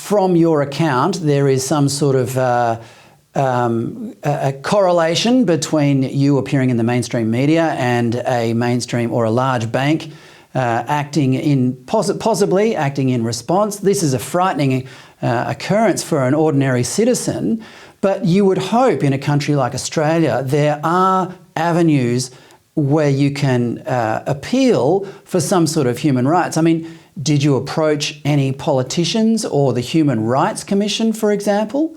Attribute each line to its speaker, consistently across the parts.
Speaker 1: from your account there is some sort of a correlation between you appearing in the mainstream media and a mainstream or a large bank possibly acting in response. This is a frightening occurrence for an ordinary citizen, but you would hope in a country like Australia there are avenues where you can appeal for some sort of human rights. I mean, did you approach any politicians or the Human Rights Commission, for example?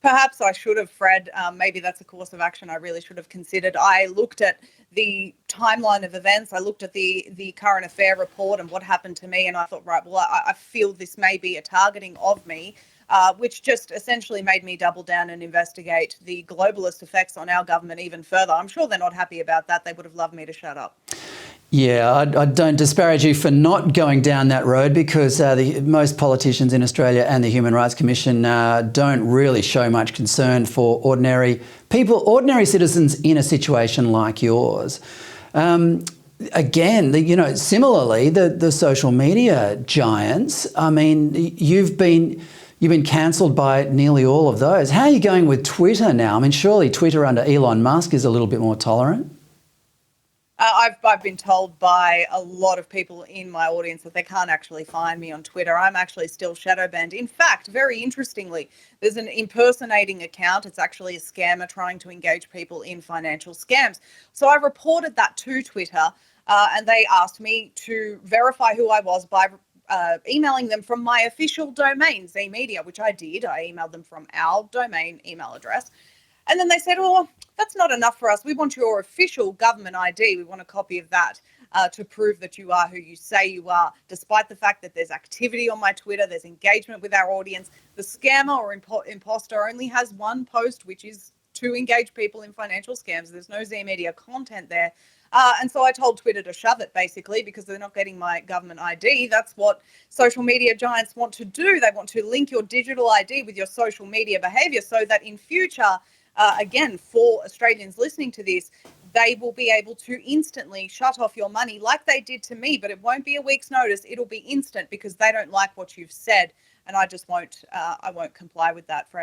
Speaker 2: Perhaps I should have, Fred. Maybe that's a course of action I really should have considered. I looked at the timeline of events. I looked at the current affair report and what happened to me, and I thought, right, well, I feel this may be a targeting of me, which just essentially made me double down and investigate the globalist effects on our government even further. I'm sure they're not happy about that. They would have loved me to shut up.
Speaker 1: Yeah, I don't disparage you for not going down that road, because most politicians in Australia and the Human Rights Commission don't really show much concern for ordinary people, ordinary citizens in a situation like yours. Again, similarly, the social media giants. I mean, you've been cancelled by nearly all of those. How are you going with Twitter now? I mean, surely Twitter under Elon Musk is a little bit more tolerant.
Speaker 2: I've been told by a lot of people in my audience that they can't actually find me on Twitter. I'm actually still shadow banned. In fact, very interestingly, there's an impersonating account. It's actually a scammer trying to engage people in financial scams. So I reported that to Twitter, and they asked me to verify who I was by emailing them from my official domain, Z Media, which I did. I emailed them from our domain email address. And then they said, oh, that's not enough for us. We want your official government ID. We want a copy of that to prove that you are who you say you are, despite the fact that there's activity on my Twitter, there's engagement with our audience. The scammer or imposter only has one post, which is to engage people in financial scams. There's no Z Media content there. And so I told Twitter to shove it, basically, because they're not getting my government ID. That's what social media giants want to do. They want to link your digital ID with your social media behaviour so that in future, again, for Australians listening to this, they will be able to instantly shut off your money like they did to me, but it won't be a week's notice. It'll be instant because they don't like what you've said. And I just won't comply with that, Fred.